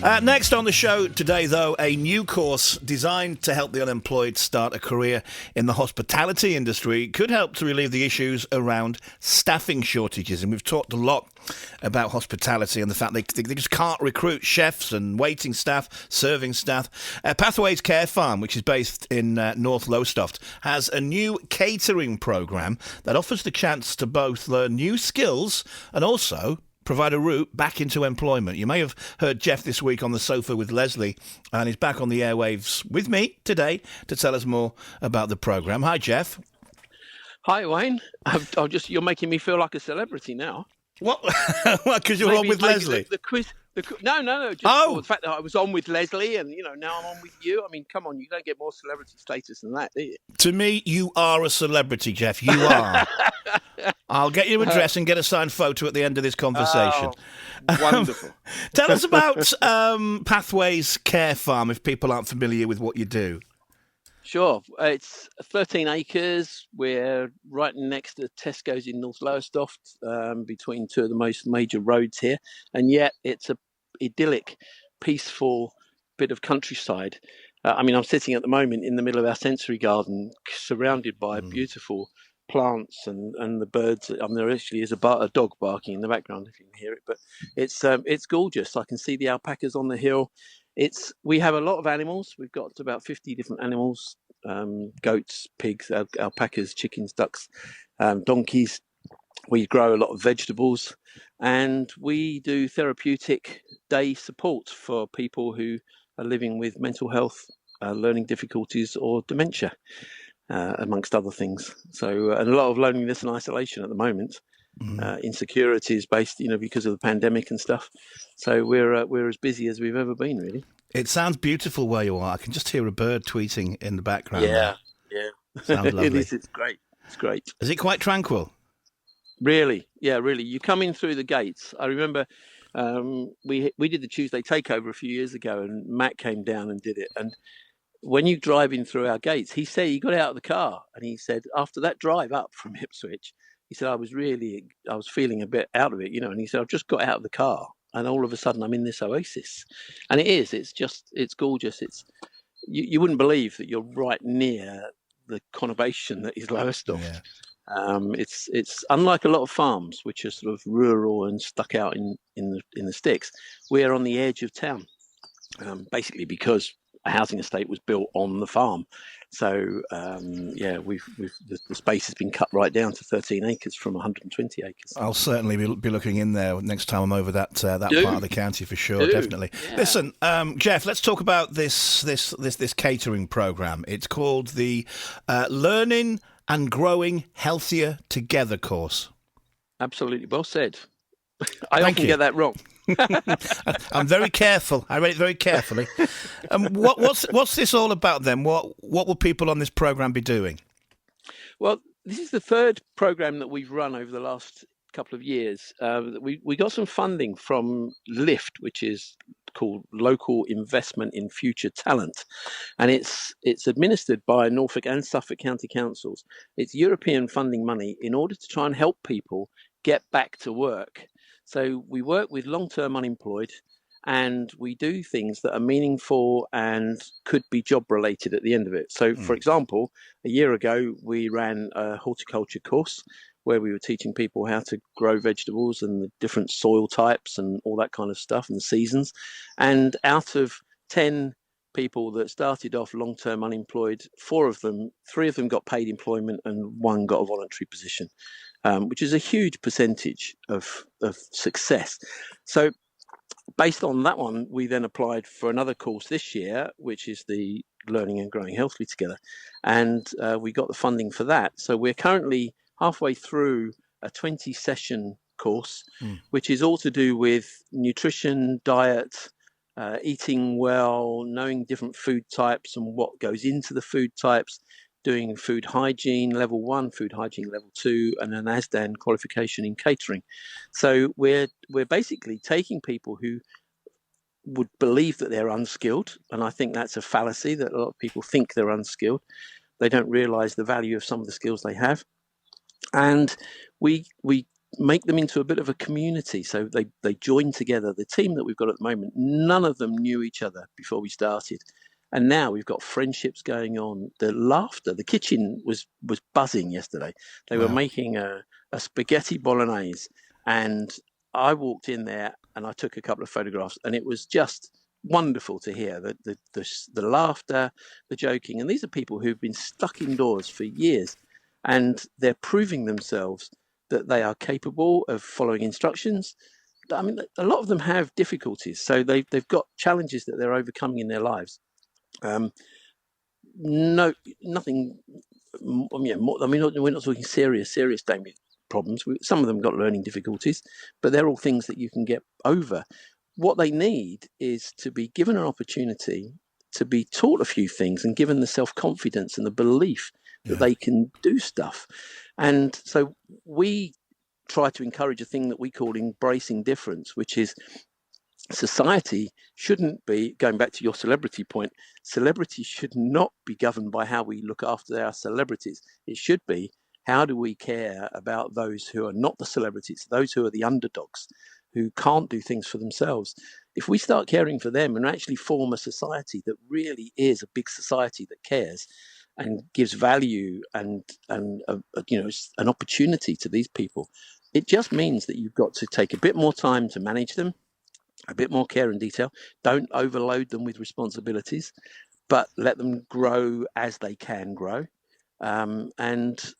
Next on the show today, though, a new course designed to help the unemployed start a career in the hospitality industry could help to relieve the issues around staffing shortages. And we've talked a lot about hospitality and the fact they just can't recruit chefs and waiting staff, serving staff. Pathways Care Farm, which is based in North Lowestoft, has a new catering programme that offers the chance to both learn new skills and also provide a route back into employment. You may have heard Jeff this week on the sofa with Leslie, and he's back on the airwaves with me today to tell us more about the programme. Hi, Jeff. Hi, Wayne. You're making me feel like a celebrity now. What? Because you're on with Leslie? The quiz. No. Just the fact that I was on with Leslie and, now I'm on with you. I mean, come on, you don't get more celebrity status than that, do you? To me, you are a celebrity, Jeff. You are. I'll get your address and get a signed photo at the end of this conversation. Oh, wonderful. Tell us about Pathways Care Farm, if people aren't familiar with what you do. Sure. It's 13 acres. We're right next to Tesco's in North Lowestoft, between two of the most major roads here. And yet it's a idyllic, peaceful bit of countryside. I'm sitting at the moment in the middle of our sensory garden, surrounded by beautiful plants and the birds. There actually is a dog barking in the background if you can hear it, but it's gorgeous. I can see the alpacas on the hill. We have a lot of animals. We've got about 50 different animals, goats, pigs, alpacas, chickens, ducks, donkeys. We grow a lot of vegetables, and we do therapeutic day support for people who are living with mental health, learning difficulties or dementia, amongst other things. So and a lot of loneliness and isolation at the moment. Insecurities based, because of the pandemic and stuff. So we're as busy as we've ever been, really. It sounds beautiful where you are. I can just hear a bird tweeting in the background. Yeah. Sounds lovely. It is. It's great. Is it quite tranquil? Really, yeah, really. You come in through the gates. I remember we did the Tuesday takeover a few years ago, and Matt came down and did it. And when you drive in through our gates, he said he got out of the car and he said after that drive up from Ipswich, he said I was feeling a bit out of it, and he said I've just got out of the car and all of a sudden I'm in this oasis. And it's gorgeous. You wouldn't believe that you're right near the conurbation that is Lowestoft. Yeah. It's unlike a lot of farms which are sort of rural and stuck out in the sticks. We're on the edge of town, basically because a housing estate was built on the farm. So the space has been cut right down to 13 acres from 120 acres. I'll certainly be looking in there next time I'm over that part of the county for sure. Definitely. Yeah. Listen, Jeff, let's talk about this catering program. It's called the Learning and Growing Healthier Together course. Absolutely, well said. I often get that wrong. I'm very careful. I read it very carefully. What's this all about then? What will people on this program be doing? Well, this is the third program that we've run over the last couple of years. We got some funding from LIFT, which is called Local Investment in Future Talent, and it's administered by Norfolk and Suffolk County Councils. It's European funding money in order to try and help people get back to work. So we work with long-term unemployed, and we do things that are meaningful and could be job-related at the end of it. So, for example, a year ago, we ran a horticulture course where we were teaching people how to grow vegetables and the different soil types and all that kind of stuff and the seasons. And out of 10 people that started off long-term unemployed, 3 of them got paid employment and 1 got a voluntary position. Which is a huge percentage of success. So based on that one, we then applied for another course this year, which is the Learning and Growing Healthily Together. And we got the funding for that. So we're currently halfway through a 20-session course, which is all to do with nutrition, diet, eating well, knowing different food types and what goes into the food types, doing food hygiene level 1, food hygiene level 2, and an ASDAN qualification in catering. So we're basically taking people who would believe that they're unskilled, and I think that's a fallacy, that a lot of people think they're unskilled. They don't realize the value of some of the skills they have. And we make them into a bit of a community. So they join together. The team that we've got at the moment, none of them knew each other before we started. And now we've got friendships going on. The laughter, the kitchen was buzzing yesterday. They were making a spaghetti bolognese, and I walked in there and I took a couple of photographs, and it was just wonderful to hear the laughter, the joking. And these are people who've been stuck indoors for years, and they're proving themselves that they are capable of following instructions. I mean, a lot of them have difficulties, so they've got challenges that they're overcoming in their lives. Nothing. We're not talking serious dangerous problems. Some of them got learning difficulties, but they're all things that you can get over. What they need is to be given an opportunity to be taught a few things and given the self-confidence and the belief that they can do stuff. And so we try to encourage a thing that we call embracing difference, which is society shouldn't be, going back to your celebrity point, celebrity should not be governed by how we look after our celebrities. It should be, how do we care about those who are not the celebrities, those who are the underdogs, who can't do things for themselves? If we start caring for them and actually form a society that really is a big society that cares and gives value and an opportunity to these people, it just means that you've got to take a bit more time to manage them, a bit more care and detail. Don't overload them with responsibilities, but let them grow as they can grow, and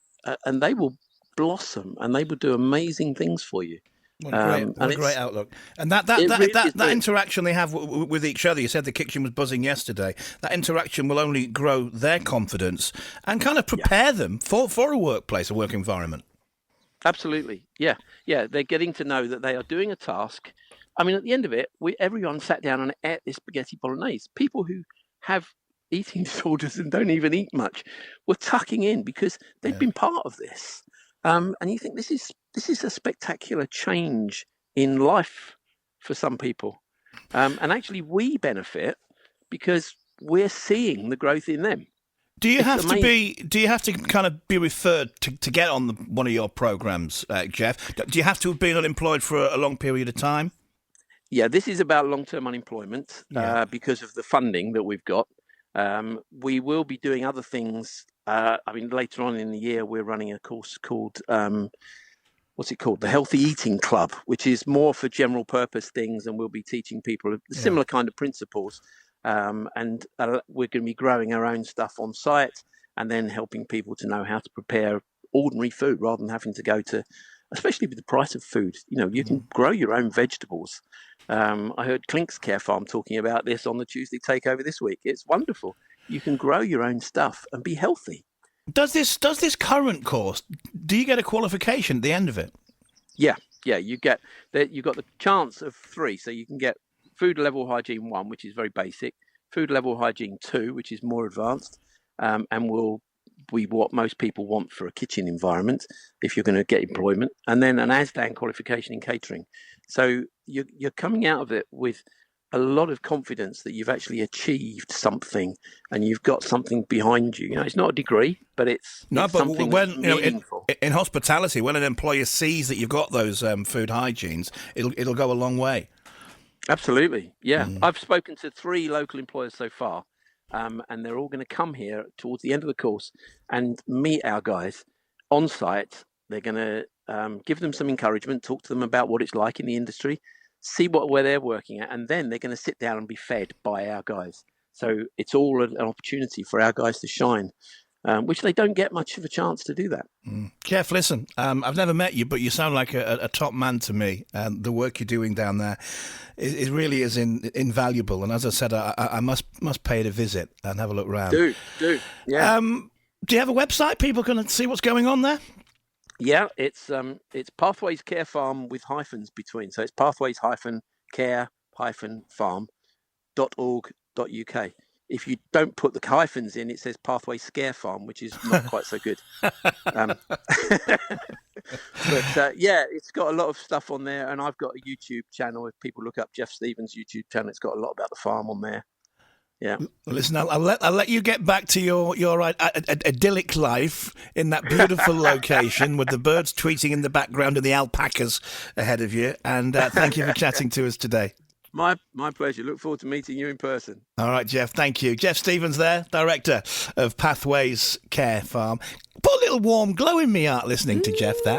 they will blossom and they will do amazing things for you. What a great outlook. And that interaction they have with each other, you said the kitchen was buzzing yesterday, that interaction will only grow their confidence and kind of prepare them for a workplace, a work environment. Absolutely. Yeah. They're getting to know that they are doing a task. I mean, at the end of it, everyone sat down and ate this spaghetti bolognese. People who have eating disorders and don't even eat much were tucking in because they've been part of this. And you think this is a spectacular change in life for some people. And actually we benefit because we're seeing the growth in them. Do you have to kind of be referred to get on one of your programs, Jeff? Do you have to have been unemployed for a long period of time? Yeah, this is about long-term unemployment because of the funding that we've got. We will be doing other things. Later on in the year, we're running a course called, what's it called? The Healthy Eating Club, which is more for general purpose things. And we'll be teaching people similar kind of principles. And we're going to be growing our own stuff on site and then helping people to know how to prepare ordinary food rather than having to go to, especially with the price of food. You can grow your own vegetables. I heard Clink's Care Farm talking about this on the Tuesday Takeover this week. It's wonderful. You can grow your own stuff and be healthy. Does this current course, do you get a qualification at the end of it? Yeah. You've got the chance of 3. So you can get Food Level Hygiene 1, which is very basic, Food Level Hygiene 2, which is more advanced, and will be what most people want for a kitchen environment if you're going to get employment, and then an ASDAN qualification in catering. So you're coming out of it with a lot of confidence that you've actually achieved something and you've got something behind you. It's not a degree, but it's something when meaningful. In hospitality, when an employer sees that you've got those food hygienes, it'll go a long way. Absolutely, yeah. I've spoken to 3 local employers so far, and they're all going to come here towards the end of the course and meet our guys on site. They're going to give them some encouragement, talk to them about what it's like in the industry, see where they're working at, and then they're going to sit down and be fed by our guys. So it's all an opportunity for our guys to shine, which they don't get much of a chance to do that. Jeff, listen, I've never met you, but you sound like a top man to me. The work you're doing down there is really invaluable. And as I said, I must pay it a visit and have a look around. Do, yeah. Do you have a website? People can see what's going on there? Yeah, it's Pathways Care Farm with hyphens between. So it's pathways-care-farm.org.uk. If you don't put the hyphens in, it says Pathways Scare Farm, which is not quite so good. But it's got a lot of stuff on there, and I've got a YouTube channel. If people look up Jeff Stevens' YouTube channel, it's got a lot about the farm on there. Yeah. Listen, I'll let you get back to your idyllic life in that beautiful location with the birds tweeting in the background and the alpacas ahead of you. And thank you for chatting to us today. My pleasure. Look forward to meeting you in person. All right, Jeff, thank you. Jeff Stevens there, Director of Pathways Care Farm. Put a little warm glow in me heart listening to Jeff there.